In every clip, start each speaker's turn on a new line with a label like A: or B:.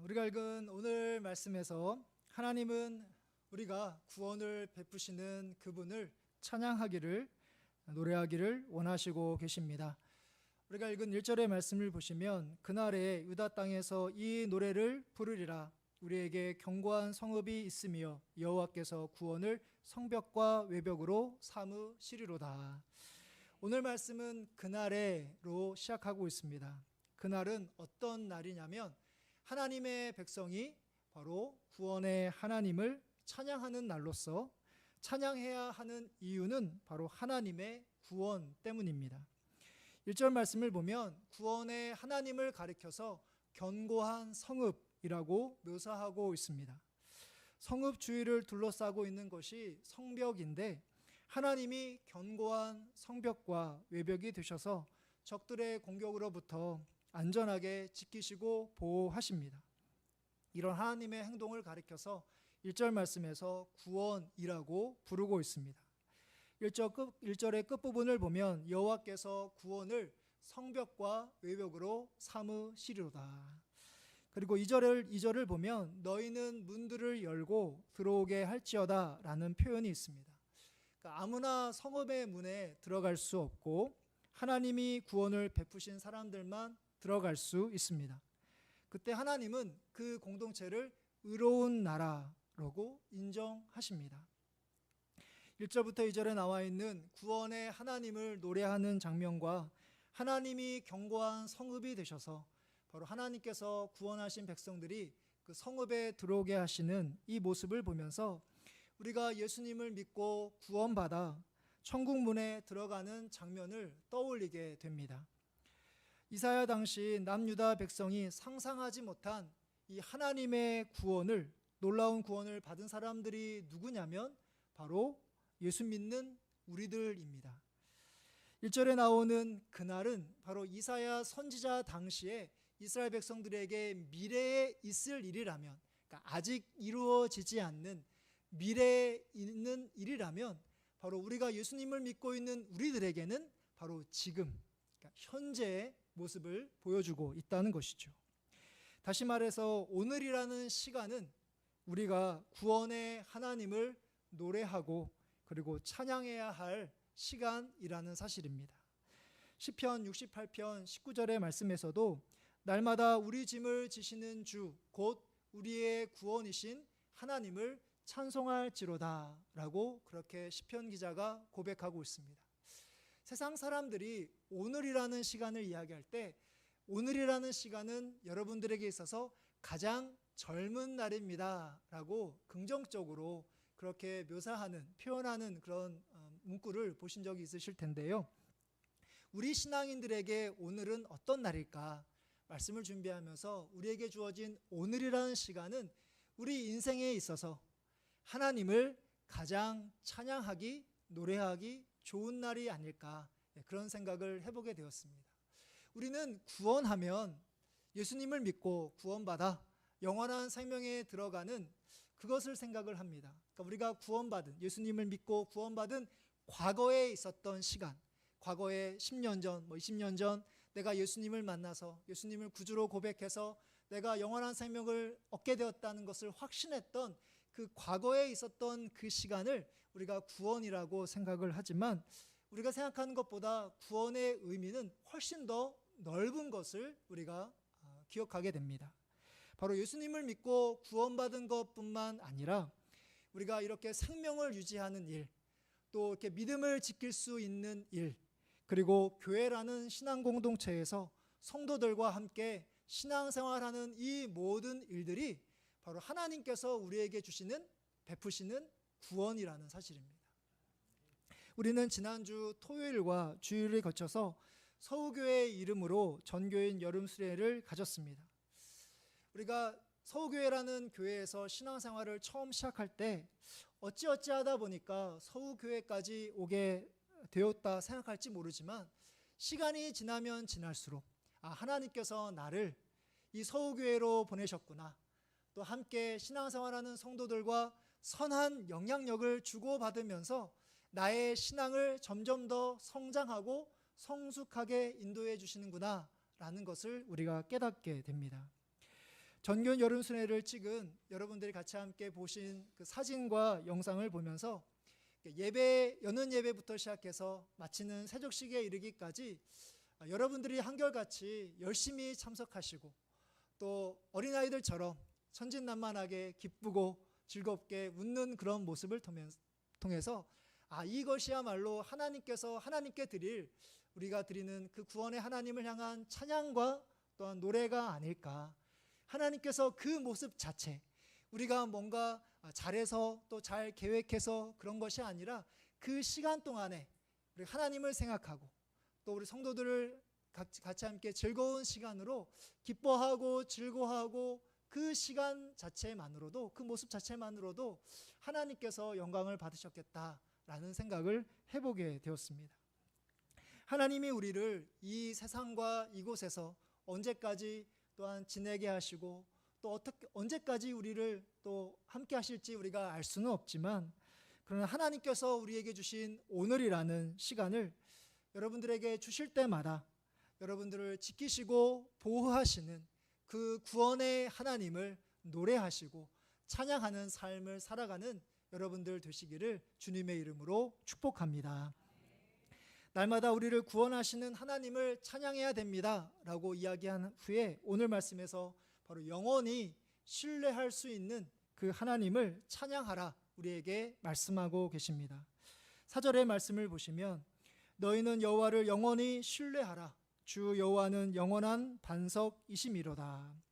A: 우리가 읽은 오늘 말씀에서 하나님은 우리가 구원을 베푸시는 그분을 찬양하기를, 노래하기를 원하시고 계십니다. 우리가 읽은 1절의 말씀을 보시면 그날에 유다 땅에서 이 노래를 부르리라. 우리에게 견고한 성읍이 있으며 여호와께서 구원을 성벽과 외벽으로 삼으시리로다. 오늘 말씀은 그날에로 시작하고 있습니다. 그날은 어떤 날이냐면 하나님의 백성이 바로 구원의 하나님을 찬양하는 날로서, 찬양해야 하는 이유는 바로 하나님의 구원 때문입니다. 1절 말씀을 보면 구원의 하나님을 가리켜서 견고한 성읍이라고 묘사하고 있습니다. 성읍 주위를 둘러싸고 있는 것이 성벽인데 하나님이 견고한 성벽과 외벽이 되셔서 적들의 공격으로부터 안전하게 지키시고 보호하십니다. 이런 하나님의 행동을 가리켜서 1절 말씀에서 구원이라고 부르고 있습니다. 1절의 끝부분을 보면 여호와께서 구원을 성벽과 외벽으로 삼으시리로다. 그리고 2절을 보면 너희는 문들을 열고 들어오게 할지어다 라는 표현이 있습니다. 그러니까 아무나 성읍의 문에 들어갈 수 없고 하나님이 구원을 베푸신 사람들만 들어갈 수 있습니다. 그때 하나님은 그 공동체를 의로운 나라라고 인정하십니다. 1절부터 2절에 나와 있는 구원의 하나님을 노래하는 장면과 하나님이 견고한 성읍이 되셔서 바로 하나님께서 구원하신 백성들이 그 성읍에 들어오게 하시는 이 모습을 보면서 우리가 예수님을 믿고 구원받아 천국 문에 들어가는 장면을 떠올리게 됩니다. 이사야 당시 남유다 백성이 상상하지 못한 이 하나님의 구원을, 놀라운 구원을 받은 사람들이 누구냐면 바로 예수 믿는 우리들입니다. 1절에 나오는 그날은 바로 이사야 선지자 당시에 이스라엘 백성들에게 미래에 있을 일이라면, 그러니까 아직 이루어지지 않는 미래에 있는 일이라면 바로 우리가 예수님을 믿고 있는 우리들에게는 바로 지금, 그러니까 현재의 모습을 보여주고 있다는 것이죠. 다시 말해서 오늘이라는 시간은 우리가 구원의 하나님을 노래하고 그리고 찬양해야 할 시간이라는 사실입니다. 시편 68편 19절의 말씀에서도 날마다 우리 짐을 지시는 주 곧 우리의 구원이신 하나님을 찬송할지로다 라고 그렇게 시편 기자가 고백하고 있습니다. 세상 사람들이 오늘이라는 시간을 이야기할 때 오늘이라는 시간은 여러분들에게 있어서 가장 젊은 날입니다 라고 긍정적으로 그렇게 묘사하는, 표현하는 그런 문구를 보신 적이 있으실 텐데요. 우리 신앙인들에게 오늘은 어떤 날일까? 말씀을 준비하면서 우리에게 주어진 오늘이라는 시간은 우리 인생에 있어서 하나님을 가장 찬양하기, 노래하기 좋은 날이 아닐까, 그런 생각을 해보게 되었습니다. 우리는 구원하면 예수님을 믿고 구원받아 영원한 생명에 들어가는 그것을 생각을 합니다. 그러니까 우리가 구원받은, 예수님을 믿고 구원받은 과거에 있었던 시간, 과거에 10년 전, 20년 전 내가 예수님을 만나서 예수님을 구주로 고백해서 내가 영원한 생명을 얻게 되었다는 것을 확신했던 그 과거에 있었던 그 시간을 우리가 구원이라고 생각을 하지만 우리가 생각하는 것보다 구원의 의미는 훨씬 더 넓은 것을 우리가 기억하게 됩니다. 바로 예수님을 믿고 구원받은 것뿐만 아니라 우리가 이렇게 생명을 유지하는 일, 또 이렇게 믿음을 지킬 수 있는 일, 그리고 교회라는 신앙 공동체에서 성도들과 함께 신앙생활하는 이 모든 일들이 바로 하나님께서 우리에게 주시는, 베푸시는 구원이라는 사실입니다. 우리는 지난주 토요일과 주일을 거쳐서 서우교회 이름으로 전교인 여름 수련회를 가졌습니다. 우리가 서우교회라는 교회에서 신앙생활을 처음 시작할 때 어찌하다 보니까 서우교회까지 오게 되었다 생각할지 모르지만 시간이 지나면 지날수록 하나님께서 나를 이 서우교회로 보내셨구나, 또 함께 신앙생활하는 성도들과 선한 영향력을 주고받으면서 나의 신앙을 점점 더 성장하고 성숙하게 인도해 주시는구나 라는 것을 우리가 깨닫게 됩니다. 전교연 여름수련회를 찍은 여러분들이 같이 함께 보신 그 사진과 영상을 보면서 여는 예배부터 시작해서 마치는 세족식에 이르기까지 여러분들이 한결같이 열심히 참석하시고 또 어린아이들처럼 천진난만하게 기쁘고 즐겁게 웃는 그런 모습을 통해서 이것이야말로 하나님께서 하나님께 우리가 드리는 그 구원의 하나님을 향한 찬양과 또한 노래가 아닐까. 하나님께서 그 모습 자체, 우리가 뭔가 잘해서 또 잘 계획해서 그런 것이 아니라 그 시간 동안에 우리 하나님을 생각하고 또 우리 성도들을 같이 함께 즐거운 시간으로 기뻐하고 즐거워하고 그 시간 자체만으로도, 그 모습 자체만으로도 하나님께서 영광을 받으셨겠다라는 생각을 해보게 되었습니다. 하나님이 우리를 이 세상과 이곳에서 언제까지 또한 지내게 하시고 또 언제까지 우리를 또 함께 하실지 우리가 알 수는 없지만, 그러나 하나님께서 우리에게 주신 오늘이라는 시간을 여러분들에게 주실 때마다 여러분들을 지키시고 보호하시는 그 구원의 하나님을 노래하시고 찬양하는 삶을 살아가는 여러분들 되시기를 주님의 이름으로 축복합니다. 날마다 우리를 구원하시는 하나님을 찬양해야 됩니다 라고 이야기한 후에 오늘 말씀에서 바로 영원히 신뢰할 수 있는 그 하나님을 찬양하라 우리에게 말씀하고 계십니다. 4절의 말씀을 보시면 너희는 여호와를 영원히 신뢰하라. 주 여호와는 영원한 반석이심이로다.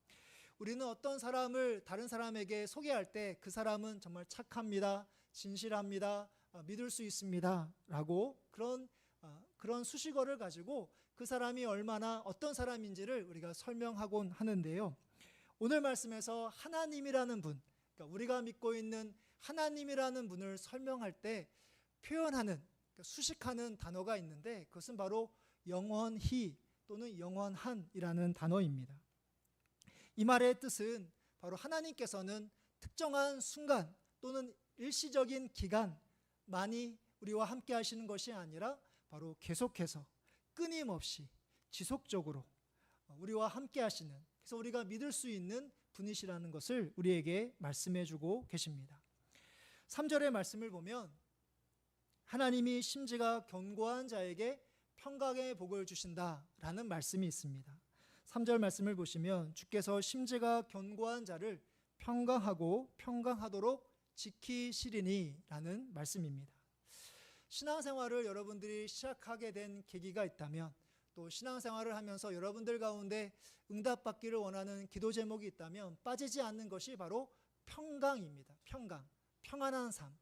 A: 우리는 어떤 사람을 다른 사람에게 소개할 때 그 사람은 정말 착합니다, 진실합니다, 믿을 수 있습니다 라고 그런 수식어를 가지고 그 사람이 얼마나 어떤 사람인지를 우리가 설명하곤 하는데요. 오늘 말씀에서 하나님이라는 분, 그러니까 우리가 믿고 있는 하나님이라는 분을 설명할 때 표현하는, 그러니까 수식하는 단어가 있는데 그것은 바로 영원히 또는 영원한이라는 단어입니다. 이 말의 뜻은 바로 하나님께서는 특정한 순간 또는 일시적인 기간만이 우리와 함께 하시는 것이 아니라 바로 계속해서 끊임없이 지속적으로 우리와 함께 하시는, 그래서 우리가 믿을 수 있는 분이시라는 것을 우리에게 말씀해 주고 계십니다. 3절의 말씀을 보면 하나님이 심지가 견고한 자에게 평강의 복을 주신다라는 말씀이 있습니다. 3절 말씀을 보시면 주께서 심지가 견고한 자를 평강하고 평강하도록 지키시리니 라는 말씀입니다. 신앙생활을 여러분들이 시작하게 된 계기가 있다면, 또 신앙생활을 하면서 여러분들 가운데 응답받기를 원하는 기도 제목이 있다면 빠지지 않는 것이 바로 평강입니다. 평안한 삶.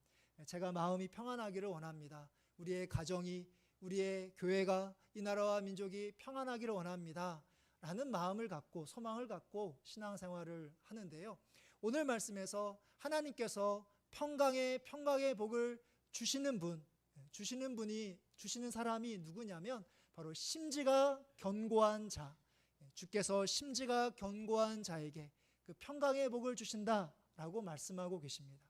A: 제가 마음이 평안하기를 원합니다. 우리의 가정이, 우리의 교회가, 이 나라와 민족이 평안하기를 원합니다 라는 마음을 갖고 소망을 갖고 신앙생활을 하는데요. 오늘 말씀에서 하나님께서 평강의 복을 주시는 사람이 누구냐면 바로 심지가 견고한 자, 주께서 심지가 견고한 자에게 그 평강의 복을 주신다라고 말씀하고 계십니다.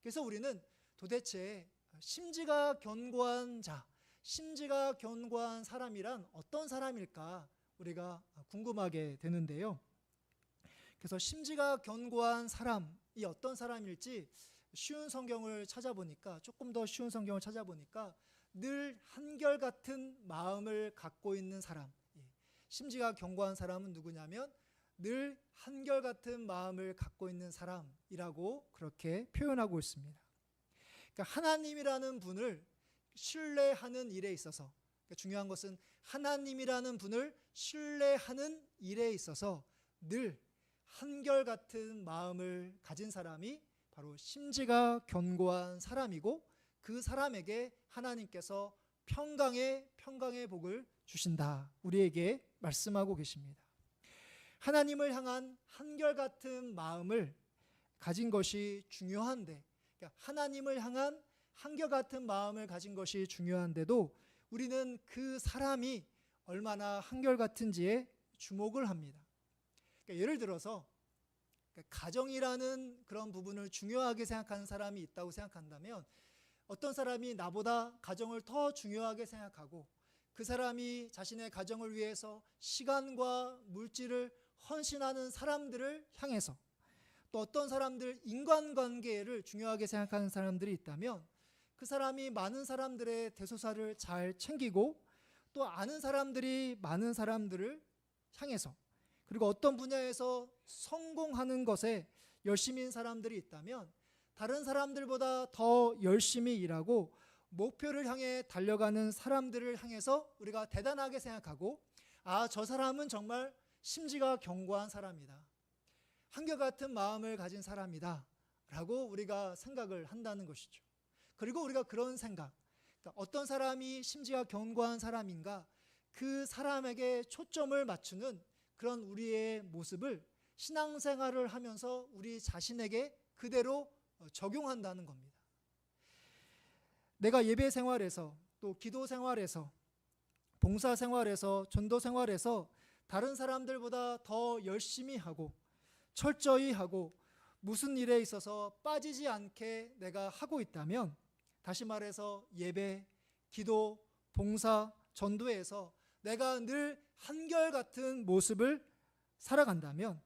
A: 그래서 우리는 도대체 심지가 견고한 자, 심지가 견고한 사람이란 어떤 사람일까 우리가 궁금하게 되는데요. 그래서 심지가 견고한 사람이 어떤 사람일지 조금 더 쉬운 성경을 찾아보니까 늘 한결같은 마음을 갖고 있는 사람, 심지가 견고한 사람은 누구냐면 늘 한결같은 마음을 갖고 있는 사람이라고 그렇게 표현하고 있습니다. 그러니까 하나님이라는 분을 신뢰하는 일에 있어서, 그러니까 중요한 것은 하나님이라는 분을 신뢰하는 일에 있어서 늘 한결같은 마음을 가진 사람이 바로 심지가 견고한 사람이고, 그 사람에게 하나님께서 평강의 복을 주신다 우리에게 말씀하고 계십니다. 하나님을 향한 한결같은 마음을 가진 것이 중요한데, 그러니까 하나님을 향한 한결같은 마음을 가진 것이 중요한데도 우리는 그 사람이 얼마나 한결같은지에 주목을 합니다. 그러니까 예를 들어서 가정이라는 그런 부분을 중요하게 생각하는 사람이 있다고 생각한다면, 어떤 사람이 나보다 가정을 더 중요하게 생각하고 그 사람이 자신의 가정을 위해서 시간과 물질을 헌신하는 사람들을 향해서, 또 어떤 사람들, 인간관계를 중요하게 생각하는 사람들이 있다면 그 사람이 많은 사람들의 대소사를 잘 챙기고, 또 아는 사람들이 많은 사람들을 향해서, 그리고 어떤 분야에서 성공하는 것에 열심인 사람들이 있다면 다른 사람들보다 더 열심히 일하고 목표를 향해 달려가는 사람들을 향해서 우리가 대단하게 생각하고, 아, 저 사람은 정말 심지가 견고한 사람이다, 한결같은 마음을 가진 사람이다 라고 우리가 생각을 한다는 것이죠. 그리고 우리가 그런 생각, 그러니까 어떤 사람이 심지가 견고한 사람인가, 그 사람에게 초점을 맞추는 그런 우리의 모습을 신앙생활을 하면서 우리 자신에게 그대로 적용한다는 겁니다. 내가 예배 생활에서, 또 기도 생활에서, 봉사 생활에서, 전도 생활에서 다른 사람들보다 더 열심히 하고 철저히 하고 무슨 일에 있어서 빠지지 않게 내가 하고 있다면, 다시 말해서 예배, 기도, 봉사, 전도에서 내가 늘 한결같은 모습을 살아간다면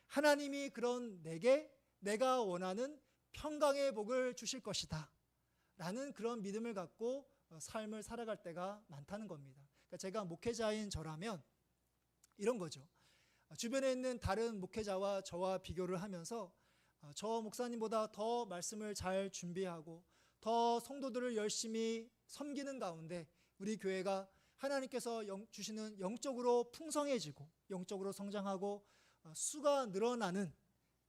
A: 하나님이 그런 내게 내가 원하는 평강의 복을 주실 것이다 라는 그런 믿음을 갖고 삶을 살아갈 때가 많다는 겁니다. 그러니까 제가 목회자인 저라면 이런 거죠. 주변에 있는 다른 목회자와 저와 비교를 하면서 저 목사님보다 더 말씀을 잘 준비하고 더 성도들을 열심히 섬기는 가운데 우리 교회가 하나님께서 주시는 영적으로 풍성해지고 영적으로 성장하고 수가 늘어나는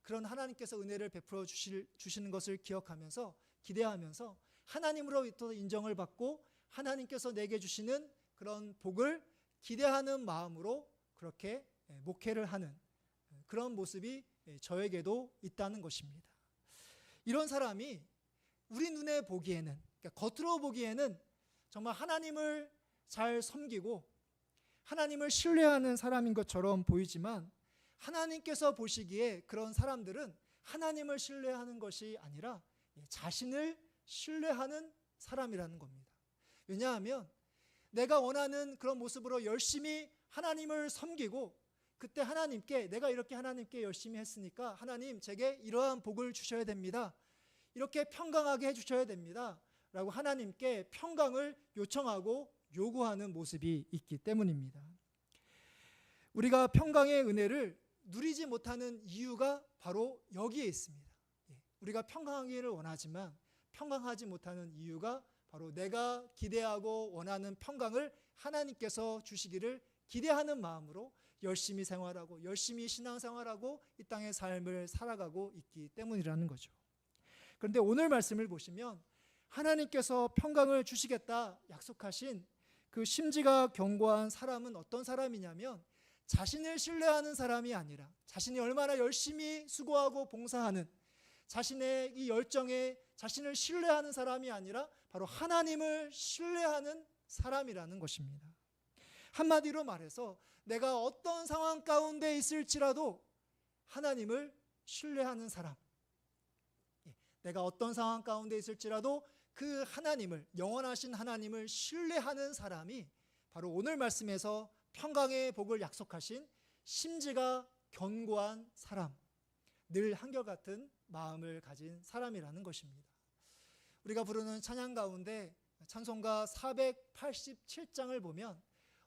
A: 그런 하나님께서 은혜를 베풀어 주시는 것을 기억하면서, 기대하면서 하나님으로부터 인정을 받고 하나님께서 내게 주시는 그런 복을 기대하는 마음으로 그렇게 목회를 하는 그런 모습이 저에게도 있다는 것입니다. 이런 사람이 우리 눈에 보기에는, 그러니까 겉으로 보기에는 정말 하나님을 잘 섬기고 하나님을 신뢰하는 사람인 것처럼 보이지만, 하나님께서 보시기에 그런 사람들은 하나님을 신뢰하는 것이 아니라 자신을 신뢰하는 사람이라는 겁니다. 왜냐하면 내가 원하는 그런 모습으로 열심히 하나님을 섬기고, 그때 하나님께 내가 이렇게 하나님께 열심히 했으니까 하나님 제게 이러한 복을 주셔야 됩니다, 이렇게 평강하게 해주셔야 됩니다 라고 하나님께 평강을 요청하고 요구하는 모습이 있기 때문입니다. 우리가 평강의 은혜를 누리지 못하는 이유가 바로 여기에 있습니다. 우리가 평강하기를 원하지만 평강하지 못하는 이유가 바로 내가 기대하고 원하는 평강을 하나님께서 주시기를 기대하는 마음으로 열심히 생활하고 열심히 신앙생활하고 이 땅의 삶을 살아가고 있기 때문이라는 거죠. 그런데 오늘 말씀을 보시면 하나님께서 평강을 주시겠다 약속하신 그 심지가 견고한 사람은 어떤 사람이냐면, 자신을 신뢰하는 사람이 아니라, 자신이 얼마나 열심히 수고하고 봉사하는 자신의 이 열정에 자신을 신뢰하는 사람이 아니라 바로 하나님을 신뢰하는 사람이라는 것입니다. 한마디로 말해서 내가 어떤 상황 가운데 있을지라도 하나님을 신뢰하는 사람, 내가 어떤 상황 가운데 있을지라도 그 하나님을, 영원하신 하나님을 신뢰하는 사람이 바로 오늘 말씀에서 평강의 복을 약속하신 심지가 견고한 사람, 늘 한결같은 마음을 가진 사람이라는 것입니다. 우리가 부르는 찬양 가운데 찬송가 487장을 보면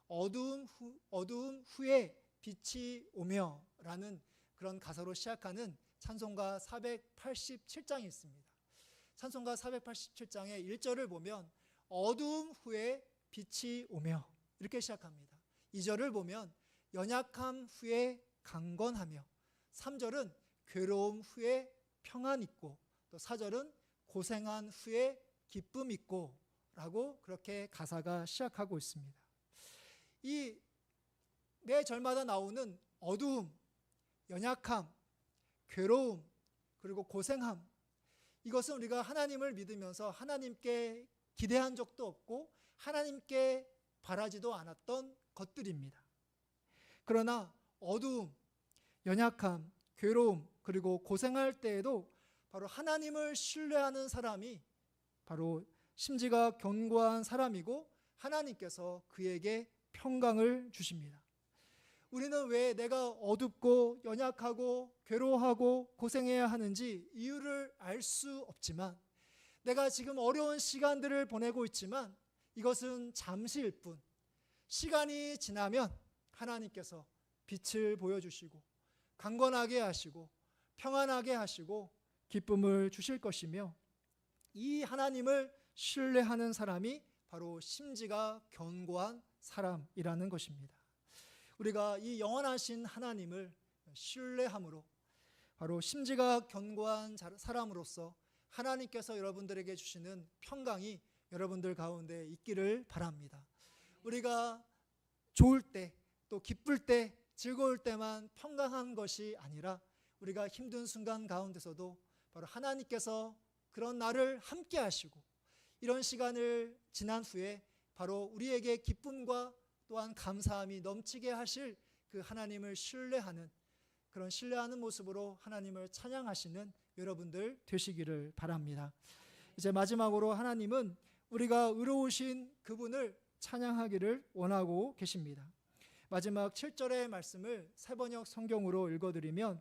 A: 어두움 후에 빛이 오며 라는 그런 가사로 시작하는 찬송가 487장이 있습니다. 찬송가 487장의 1절을 보면 어두움 후에 빛이 오며 이렇게 시작합니다. 2절을 보면 연약함 후에 강건하며, 3절은 괴로움 후에 평안 있고, 또 4절은 고생한 후에 기쁨 있고 라고 그렇게 가사가 시작하고 있습니다. 이 매 절마다 나오는 어두움, 연약함, 괴로움, 그리고 고생함, 이것은 우리가 하나님을 믿으면서 하나님께 기대한 적도 없고 하나님께 바라지도 않았던 것들입니다. 그러나 어두움, 연약함, 괴로움, 그리고 고생할 때에도 바로 하나님을 신뢰하는 사람이 바로 심지가 견고한 사람이고 하나님께서 그에게 평강을 주십니다. 우리는 왜 내가 어둡고 연약하고 괴로워하고 고생해야 하는지 이유를 알 수 없지만, 내가 지금 어려운 시간들을 보내고 있지만 이것은 잠시일 뿐, 시간이 지나면 하나님께서 빛을 보여주시고 강건하게 하시고 평안하게 하시고 기쁨을 주실 것이며, 이 하나님을 신뢰하는 사람이 바로 심지가 견고한 사람이라는 것입니다. 우리가 이 영원하신 하나님을 신뢰함으로 바로 심지가 견고한 사람으로서 하나님께서 여러분들에게 주시는 평강이 여러분들 가운데 있기를 바랍니다. 우리가 좋을 때, 또 기쁠 때, 즐거울 때만 평강한 것이 아니라 우리가 힘든 순간 가운데서도 바로 하나님께서 그런 나를 함께 하시고, 이런 시간을 지난 후에 바로 우리에게 기쁨과 또한 감사함이 넘치게 하실 그 하나님을 신뢰하는, 그런 신뢰하는 모습으로 하나님을 찬양하시는 여러분들 되시기를 바랍니다. 이제 마지막으로 하나님은 우리가 의로우신 그분을 찬양하기를 원하고 계십니다. 마지막 7절의 말씀을 새번역 성경으로 읽어드리면,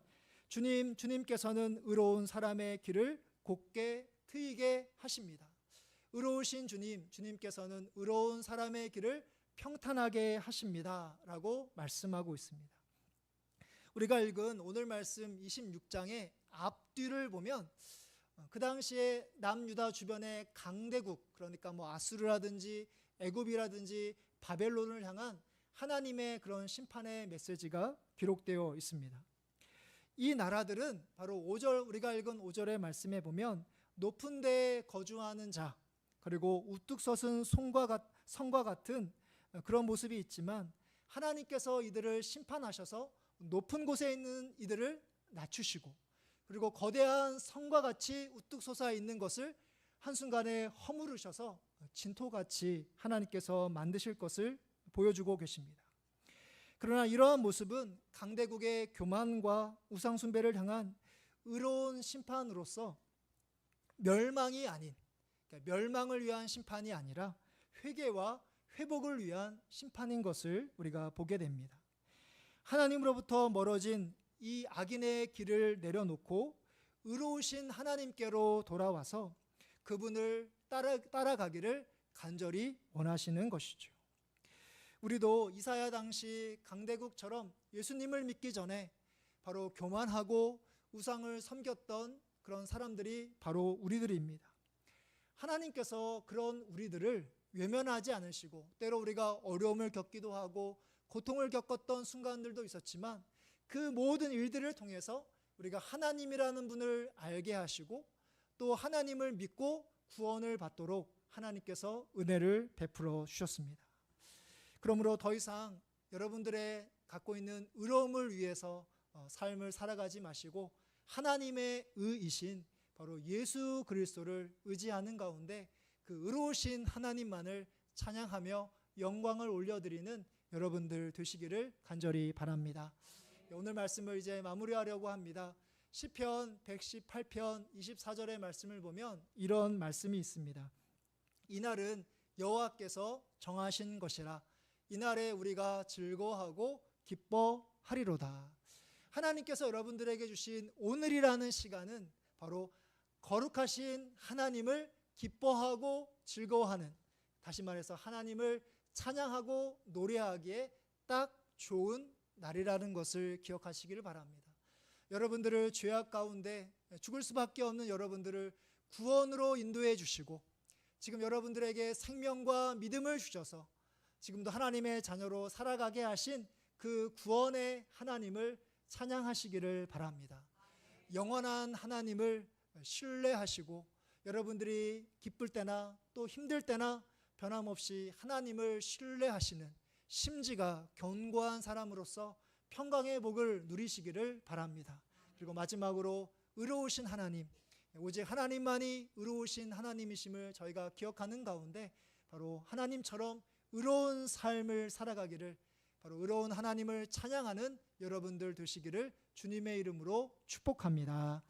A: 주님께서는 의로운 사람의 길을 곧게 트이게 하십니다. 의로우신 주님께서는 의로운 사람의 길을 평탄하게 하십니다 라고 말씀하고 있습니다. 우리가 읽은 오늘 말씀 26장의 앞뒤를 보면 그 당시에 남유다 주변의 강대국, 그러니까 아수르라든지 애굽이라든지 바벨론을 향한 하나님의 그런 심판의 메시지가 기록되어 있습니다. 이 나라들은 바로 우리가 읽은 5절의 말씀에 보면 높은 데에 거주하는 자, 그리고 우뚝 솟은 성과 같은 그런 모습이 있지만, 하나님께서 이들을 심판하셔서 높은 곳에 있는 이들을 낮추시고, 그리고 거대한 성과 같이 우뚝 솟아 있는 것을 한순간에 허물으셔서 진토같이 하나님께서 만드실 것을 보여주고 계십니다. 그러나 이러한 모습은 강대국의 교만과 우상숭배를 향한 의로운 심판으로서 멸망이 아닌, 그러니까 멸망을 위한 심판이 아니라 회개와 회복을 위한 심판인 것을 우리가 보게 됩니다. 하나님으로부터 멀어진 이 악인의 길을 내려놓고 의로우신 하나님께로 돌아와서 그분을 따라가기를 간절히 원하시는 것이죠. 우리도 이사야 당시 강대국처럼 예수님을 믿기 전에 바로 교만하고 우상을 섬겼던 그런 사람들이 바로 우리들입니다. 하나님께서 그런 우리들을 외면하지 않으시고, 때로 우리가 어려움을 겪기도 하고 고통을 겪었던 순간들도 있었지만, 그 모든 일들을 통해서 우리가 하나님이라는 분을 알게 하시고, 또 하나님을 믿고 구원을 받도록 하나님께서 은혜를 베풀어 주셨습니다. 그러므로 더 이상 여러분들의 갖고 있는 의로움을 위해서 삶을 살아가지 마시고, 하나님의 의이신 바로 예수 그리스도를 의지하는 가운데 그 의로우신 하나님만을 찬양하며 영광을 올려드리는 여러분들 되시기를 간절히 바랍니다. 오늘 말씀을 이제 마무리하려고 합니다. 시편 118편 24절의 말씀을 보면 이런 말씀이 있습니다. 이날은 여호와께서 정하신 것이라, 이날에 우리가 즐거워하고 기뻐하리로다. 하나님께서 여러분들에게 주신 오늘이라는 시간은 바로 거룩하신 하나님을 기뻐하고 즐거워하는, 다시 말해서 하나님을 찬양하고 노래하기에 딱 좋은 날이라는 것을 기억하시기를 바랍니다. 여러분들을 죄악 가운데 죽을 수밖에 없는 여러분들을 구원으로 인도해 주시고, 지금 여러분들에게 생명과 믿음을 주셔서 지금도 하나님의 자녀로 살아가게 하신 그 구원의 하나님을 찬양하시기를 바랍니다. 영원한 하나님을 신뢰하시고, 여러분들이 기쁠 때나 또 힘들 때나 변함없이 하나님을 신뢰하시는 심지가 견고한 사람으로서 평강의 복을 누리시기를 바랍니다. 그리고 마지막으로 의로우신 하나님, 오직 하나님만이 의로우신 하나님이심을 저희가 기억하는 가운데 바로 하나님처럼 의로운 삶을 살아가기를, 바로 의로운 하나님을 찬양하는 여러분들 되시기를 주님의 이름으로 축복합니다.